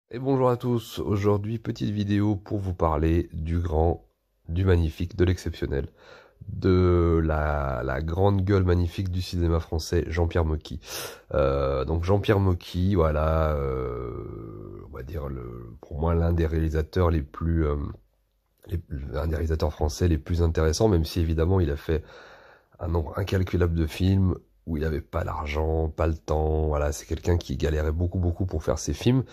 Et bonjour à tous, aujourd'hui petite vidéo pour vous parler du grand, du magnifique, de l'exceptionnel, de la grande gueule magnifique du cinéma français, Jean-Pierre Mocky. Donc Jean-Pierre Mocky, voilà, on va dire pour moi l'un des réalisateurs les plus, l'un des réalisateurs français les plus intéressants, même si évidemment il a fait un nombre incalculable de films où il n'avait pas l'argent, pas le temps, voilà, c'est quelqu'un qui galérait beaucoup pour faire ses films.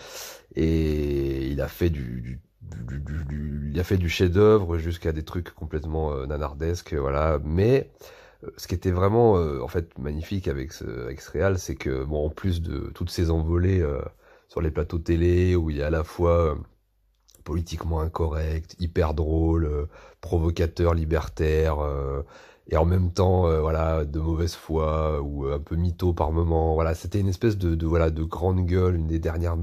Et il a fait il a fait du chef-d'œuvre jusqu'à des trucs complètement nanardesques, voilà. Mais ce qui était vraiment en fait magnifique avec ce réal, c'est que bon, en plus de toutes ces envolées sur les plateaux télé où il est à la fois politiquement incorrect, hyper drôle, provocateur, libertaire, et en même temps, voilà, de mauvaise foi ou un peu mytho par moment. Voilà, c'était une espèce voilà, de grande gueule, une des dernières.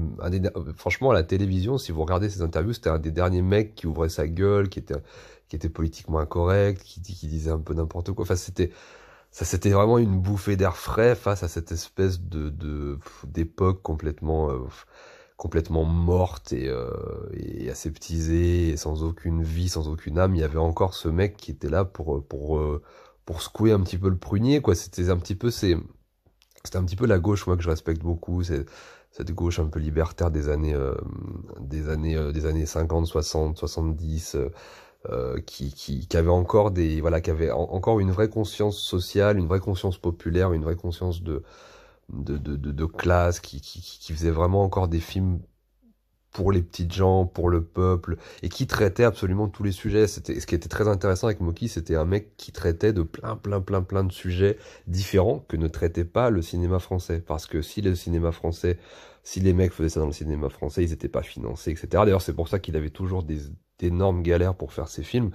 Franchement, à la télévision, si vous regardez ces interviews, c'était un des derniers mecs qui ouvrait sa gueule, qui était politiquement incorrect, qui disait un peu n'importe quoi. Enfin, c'était vraiment une bouffée d'air frais face à cette espèce d'époque complètement morte et aseptisée, et sans aucune vie, sans aucune âme. Il y avait encore ce mec qui était là pour secouer un petit peu le prunier, quoi. C'était un petit peu la gauche, moi, que je respecte beaucoup. C'est cette gauche un peu libertaire des années 50, 60, 70, qui avait encore voilà, qui avait encore une vraie conscience sociale, une vraie conscience populaire, une vraie conscience de classe, qui faisait vraiment encore des films pour les petites gens, pour le peuple, et qui traitait absolument tous les sujets. Ce qui était très intéressant avec Moki, c'était un mec qui traitait de plein de sujets différents que ne traitait pas le cinéma français. Parce que si les mecs faisaient ça dans le cinéma français, ils n'étaient pas financés, etc. D'ailleurs, c'est pour ça qu'il avait toujours d'énormes galères pour faire ses films.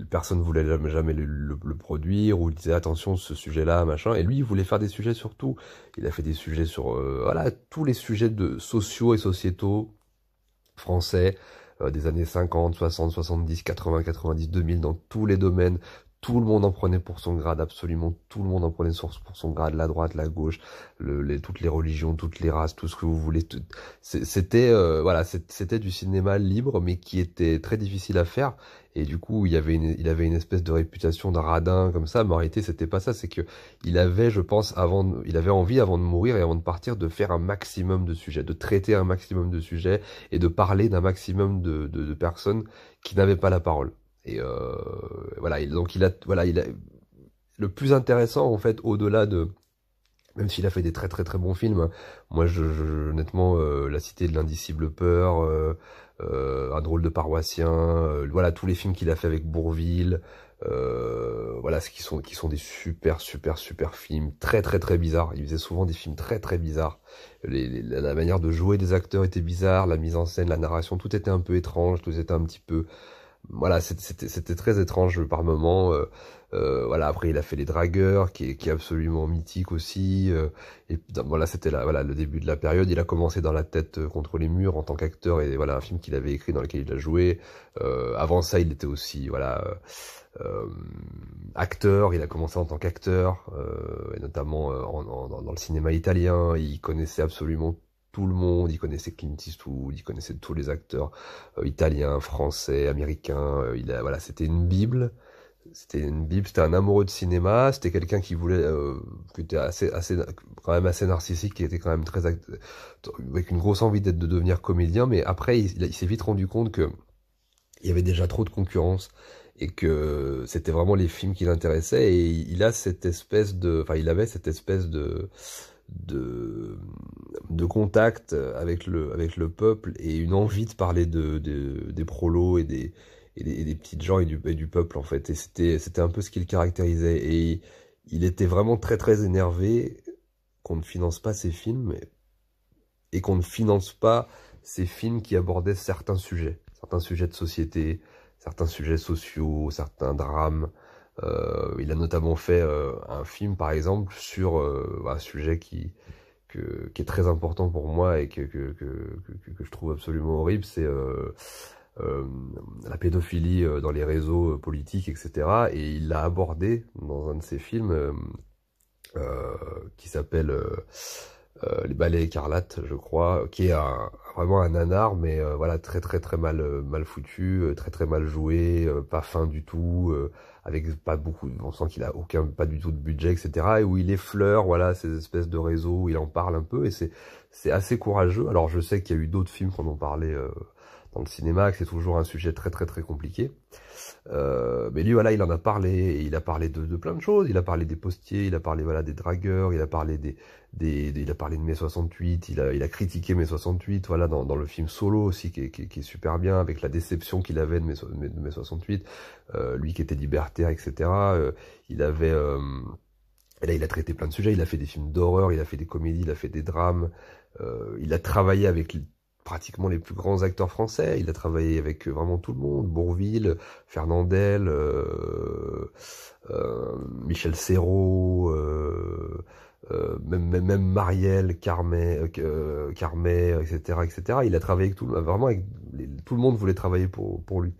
Personne voulait jamais le produire, ou il disait attention ce sujet-là, machin. Et lui, il voulait faire des sujets sur tout. Il a fait des sujets sur voilà, tous les sujets sociaux et sociétaux français des années 50, 60, 70, 80, 90, 2000, dans tous les domaines. Tout le monde en prenait pour son grade, absolument tout le monde en prenait pour son grade, la droite, la gauche, toutes les religions, toutes les races, tout ce que vous voulez. C'était voilà, c'était du cinéma libre, mais qui était très difficile à faire. Et du coup, il avait une espèce de réputation de radin comme ça, mais en réalité, c'était pas ça. C'est que il avait, je pense, il avait envie, avant de mourir et avant de partir, de faire un maximum de sujets, de traiter un maximum de sujets et de parler d'un maximum de personnes qui n'avaient pas la parole. Et voilà, donc voilà, le plus intéressant en fait, au-delà de, même s'il a fait des très bons films, hein, moi honnêtement, La Cité de l'Indicible Peur, Un drôle de paroissien, voilà tous les films qu'il a fait avec Bourvil, voilà, qui sont des super films, très bizarres. Il faisait souvent des films très bizarres. La manière de jouer des acteurs était bizarre, la mise en scène, la narration, tout était un peu étrange, tout était un petit peu, voilà, c'était très étrange par moments. Voilà, après il a fait Les Dragueurs, qui est absolument mythique aussi. Voilà, c'était voilà, le début de la période. Il a commencé dans La tête contre les murs en tant qu'acteur, et voilà, un film qu'il avait écrit dans lequel il a joué. Avant ça, il était aussi, voilà, euh, acteur. Il a commencé en tant qu'acteur, et notamment dans le cinéma italien. Il connaissait absolument tout le monde, il connaissait Clint Eastwood, il connaissait tous les acteurs italiens, français, américains. Voilà, c'était une bible, c'était un amoureux de cinéma, c'était quelqu'un qui voulait, qui était quand même assez narcissique, qui était quand même avec une grosse envie de devenir comédien, mais après il s'est vite rendu compte que il y avait déjà trop de concurrence et que c'était vraiment les films qui l'intéressaient, et il a cette espèce enfin il avait cette espèce de, de contact avec le peuple, et une envie de parler des prolos et des petites gens et du peuple en fait. Et c'était un peu ce qui le caractérisait. Et il était vraiment très énervé qu'on ne finance pas ses films, et qu'on ne finance pas ces films qui abordaient certains sujets de société, certains sujets sociaux, certains drames. Il a notamment fait un film, par exemple, sur un sujet qui est très important pour moi, et que je trouve absolument horrible, c'est euh, la pédophilie dans les réseaux politiques, etc. Et il l'a abordé dans un de ses films qui s'appelle Les Ballets Écarlates, je crois, qui est vraiment un nanar, mais voilà, très mal foutu, très mal joué, pas fin du tout, avec pas beaucoup, on sent qu'il a pas du tout de budget, etc. Et où il effleure, voilà, ces espèces de réseaux, où il en parle un peu, et c'est assez courageux. Alors je sais qu'il y a eu d'autres films qu'on en parlait dans le cinéma, que c'est toujours un sujet très compliqué. Mais lui, voilà, il en a parlé, et il a parlé de plein de choses. Il a parlé des postiers, il a parlé, voilà, des dragueurs, il a parlé il a parlé de mai 68, il a critiqué mai 68, voilà, dans le film Solo aussi, qui est super bien, avec la déception qu'il avait de mai 68, lui qui était libertaire, etc. Il avait, et là, il a traité plein de sujets, il a fait des films d'horreur, il a fait des comédies, il a fait des drames, il a travaillé avec pratiquement les plus grands acteurs français. Il a travaillé avec vraiment tout le monde, Bourvil, Fernandel, Michel Serrault, même Marielle, Carmet, etc. Il a travaillé avec vraiment avec tout le monde voulait travailler pour lui.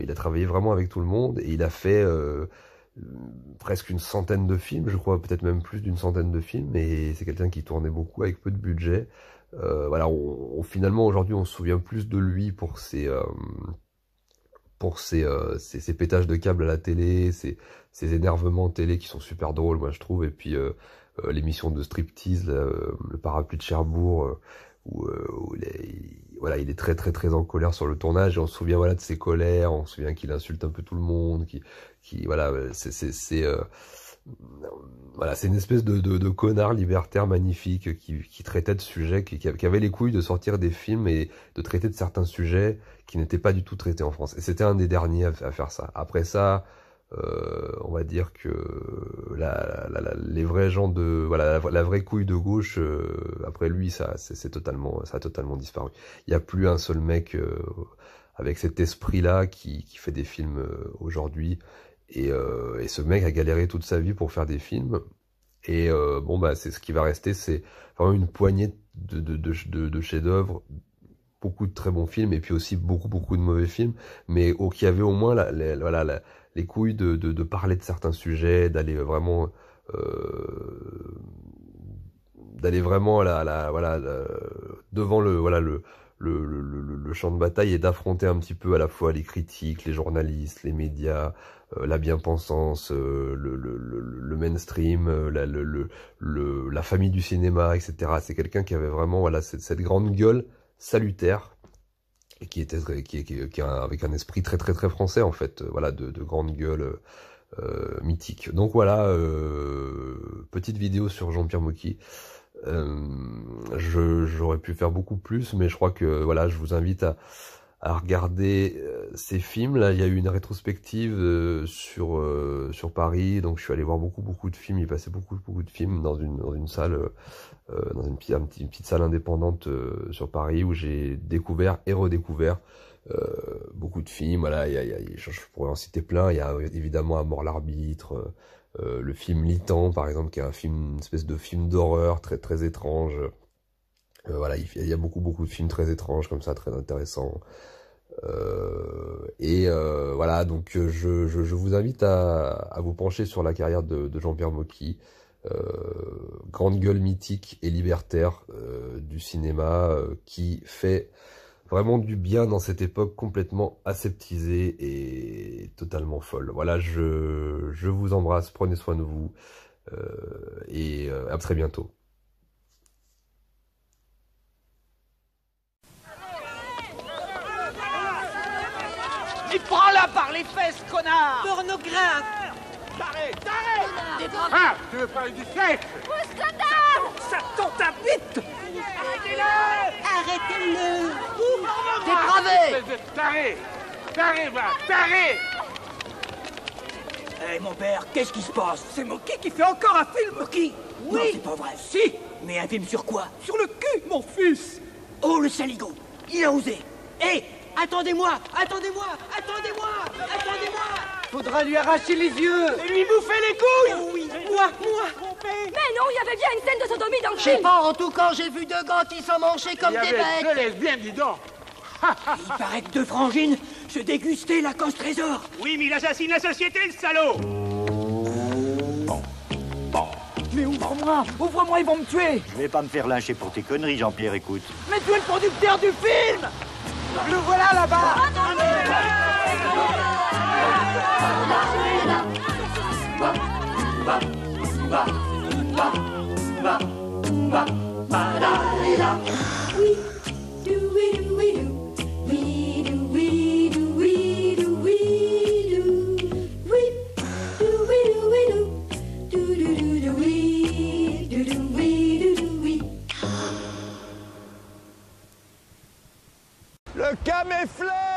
Il a travaillé vraiment avec tout le monde et il a fait presque une centaine de films, je crois, peut-être même plus d'une centaine de films. Et c'est quelqu'un qui tournait beaucoup avec peu de budget. Voilà, finalement aujourd'hui on se souvient plus de lui pour ses pétages de câbles à la télé, ses énervements télé qui sont super drôles, moi je trouve, et puis l'émission de striptease, le parapluie de Cherbourg, où voilà, il est très en colère sur le tournage, et on se souvient, voilà, de ses colères, on se souvient qu'il insulte un peu tout le monde, voilà, voilà, c'est une espèce de connard libertaire magnifique qui traitait de sujets, qui avait les couilles de sortir des films et de traiter de certains sujets qui n'étaient pas du tout traités en France. Et c'était un des derniers à faire ça. Après ça, on va dire que les vrais gens voilà, la vraie couille de gauche, après lui, ça a totalement disparu. Il n'y a plus un seul mec avec cet esprit-là qui fait des films aujourd'hui. Et ce mec a galéré toute sa vie pour faire des films. Et bon, bah, c'est ce qui va rester, c'est vraiment une poignée de chefs-d'œuvre, beaucoup de très bons films, et puis aussi beaucoup de mauvais films, mais qui avaient au moins voilà, les couilles de parler de certains sujets, d'aller vraiment voilà, devant le champ de bataille, et d'affronter un petit peu à la fois les critiques, les journalistes, les médias, la bien-pensance, le mainstream, la famille du cinéma, etc. C'est quelqu'un qui avait vraiment, voilà, cette grande gueule salutaire, et qui avec un esprit très français, en fait, voilà, de grande gueule mythique. Donc voilà, petite vidéo sur Jean-Pierre Mocky. J'aurais pu faire beaucoup plus, mais je crois que voilà, je vous invite à regarder ces films. Là, il y a eu une rétrospective sur Paris, donc je suis allé voir beaucoup de films. Il passait beaucoup de films dans une salle, dans une petite salle indépendante sur Paris, où j'ai découvert et redécouvert beaucoup de films. Voilà, je pourrais en citer plein. Il y a évidemment À mort l'arbitre, le film Litan, par exemple, qui est une espèce de film d'horreur très étrange. Voilà, il y a beaucoup de films très étranges comme ça, très intéressants. Voilà, donc je vous invite à vous pencher sur la carrière de Jean-Pierre Mocky, grande gueule mythique et libertaire du cinéma, qui fait vraiment du bien dans cette époque complètement aseptisée et totalement folle. Voilà, je vous embrasse, prenez soin de vous, et à très bientôt. Mais prends-la par les fesses, connard! Pornographe! T'arrête! Ah, tu veux parler du sexe? Au scandale! Ça tend ta bite! Arrêtez-le! Arrêtez-le! Dépravé! Espèce de taré! Taré, va! Taré! Hé, mon père, qu'est-ce qui se passe? C'est Mocky qui fait encore un film! Mocky? Oui! Non, c'est pas vrai. Si! Mais un film sur quoi? Sur le cul, mon fils! Oh, le saligo! Il a osé! Hé! Attendez-moi! Attendez-moi! Attendez-moi! Attendez-moi! Faudra lui arracher les yeux! Et lui bouffer les couilles! Oh oui, moi! Mais non, il y avait bien une scène de sodomie dans le Je sais film. pas, en tout cas, j'ai vu deux gars qui sont mangés comme Il y des avait deux bêtes! lesbiennes, dis donc! Il paraît que deux frangines se dégustaient la cosse trésor! Oui, mais il assassine la société, le salaud! Mais où Ouvre-moi! Ouvre-moi, ils vont me tuer! Je vais pas me faire lyncher pour tes conneries, Jean-Pierre, écoute. Mais tu es le producteur du film! Le voilà là-bas! Le caméflet!